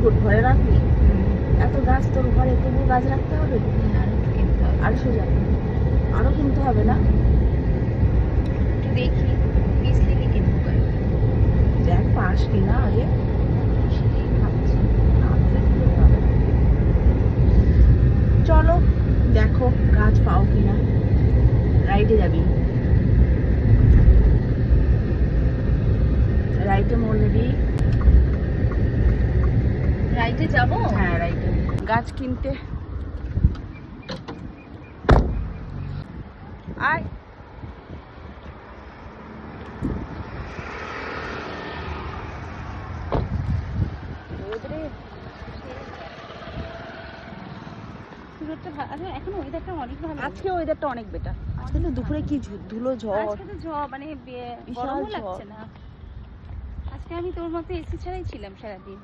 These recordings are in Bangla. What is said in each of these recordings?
করবি, ঘরে রাখবি? এত গাছ তোর ঘরে, তবু গাছ রাখতে হবে? আরো তো কিনতে হবে। আর সোজা আরো কিনতে হবে না? একটু দেখি, পিস লিখে কিনবো কয়েকটা। দেখ পাস কিনা আগে। সেটাই ভাবছি। না হলে কি করে হবে? চলো দেখো গাছ পাও কিনা। রাইডে যাবি? রাইডে মোড় নিবি? রাইডে যাবো? হ্যাঁ রাইডে গাছ কিনতে আয়। এখন ওয়েদারটা অনেক ভালো। আজকে ওয়েদারটা অনেক বেটার। আজকে তো দুপুরে কি ধুলো ঝড়, আজকে তো মানে বিশাল গরমও ঝড়। লাগছে না। আজকে আমি তোর মতো এসি ছাড়াই ছিলাম সারাদিন।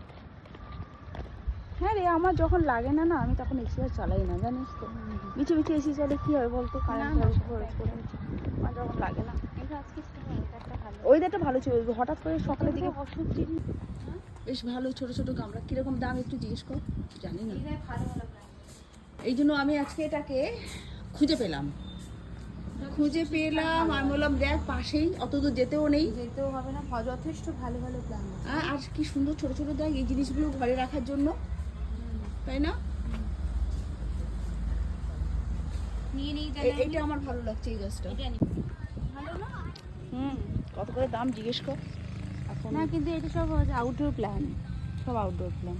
হ্যাঁ রে, আমার যখন লাগে না না আমি তখন এসি আর চালাই না, জানিস তো। মিছে মিছে এসি চালে কি হবে বলতো, কারেন্ট না, খরচ করে। আমার যখন লাগে না। কিন্তু আজকে ওয়েদারটা ভালো। ওয়েদারটা ভালো ছিল, হঠাৎ করে সকালের দিকে বসন্তের বেশ ভালো ছোট ছোট গামলা। কিরকম দাম একটু জিজ্ঞেস কর, জানি না। ভালো ভালো প্ল্যান। এই জন্য আমি আজকে এটাকে খুঁজে পেলাম। আমি বললাম দেখ পাশেই, অত দূর যেতেও নেই। যেতেও হবে না, যথেষ্ট ভালো ভালো প্ল্যান আছে। আর কি সুন্দর ছোট ছোট দেখ এই জিনিসগুলো ঘরে রাখার জন্য, তাই না? নিয়ে নিই এইটা আমার ভালো লাগছে, এই গাছটা। ভালো না? কত করে দাম জিজ্ঞেস কর এখন। না কিন্তু এটা সব আউটডোর প্ল্যান, সব আউটডোর প্ল্যান।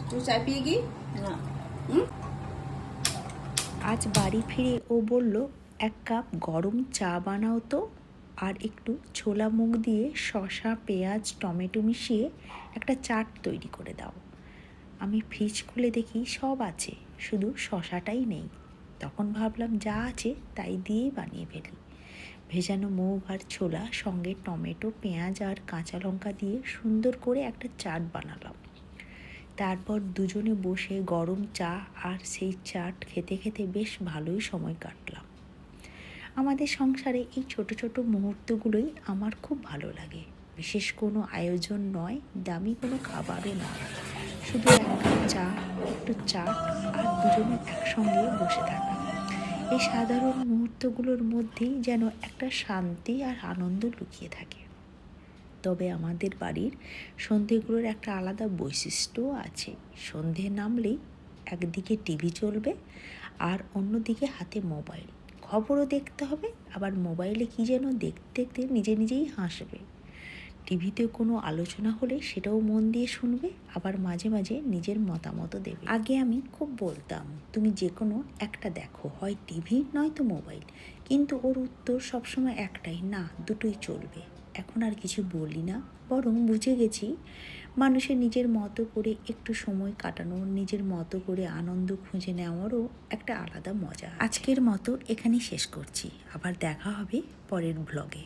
তুই চাই পিয়েগি না? আজ বাড়ি ফিরে ও বলল, এক কাপ গরম চা বানাও তো, আর একটু ছোলা মুগ দিয়ে শসা পেঁয়াজ টমেটো মিশিয়ে একটা চাট তৈরি করে দাও। আমি ফ্রিজ খুলে দেখি সব আছে, শুধু শসাটাই নেই। তখন ভাবলাম যা আছে তাই দিয়েই বানিয়ে ফেলি। ভেজানো মুগ আর ছোলা সঙ্গে টমেটো পেঁয়াজ আর কাঁচা লঙ্কা দিয়ে সুন্দর করে একটা চাট বানালাম। তারপর দুজনে বসে গরম চা আর সেই চাট খেতে খেতে বেশ ভালোই সময় কাটলাম। আমাদের সংসারে এই ছোট ছোট মুহূর্তগুলোই আমার খুব ভালো লাগে। বিশেষ কোনো আয়োজন নয়, দামি কোনো খাবারও নয়, শুধু এক কাপ চা, একটু চাট আর দুজনে একসঙ্গে বসে থাকা। এই সাধারণ মুহূর্তগুলোর মধ্যেই যেন একটা শান্তি আর আনন্দ লুকিয়ে থাকে। তবে আমাদের বাড়ির সন্ধেগুলোর একটা আলাদা বৈশিষ্ট্যও আছে। সন্ধে নামলেই একদিকে টিভি চলবে আর অন্যদিকে হাতে মোবাইল। খবরও দেখতে হবে, আবার মোবাইলে কি যেন দেখতে দেখতে নিজে নিজেই হাসবে। টিভিতে কোনো আলোচনা হলে সেটাও মন দিয়ে শুনবে, আবার মাঝে মাঝে নিজের মতামতও দেবে। আগে আমি খুব বলতাম, তুমি যে কোনো একটা দেখো, হয় টিভি নয়তো মোবাইল। কিন্তু ওর উত্তর সবসময় একটাই, না দুটোই চলবে। এখন আর কিছু বলি না, বরং বুঝে গেছি মানুষের নিজের মতো করে একটু সময় কাটানো, নিজের মতো করে আনন্দ খুঁজে নেওয়ারও একটা আলাদা মজা। আজকের মতো এখানেই শেষ করছি, আবার দেখা হবে পরের ব্লগে।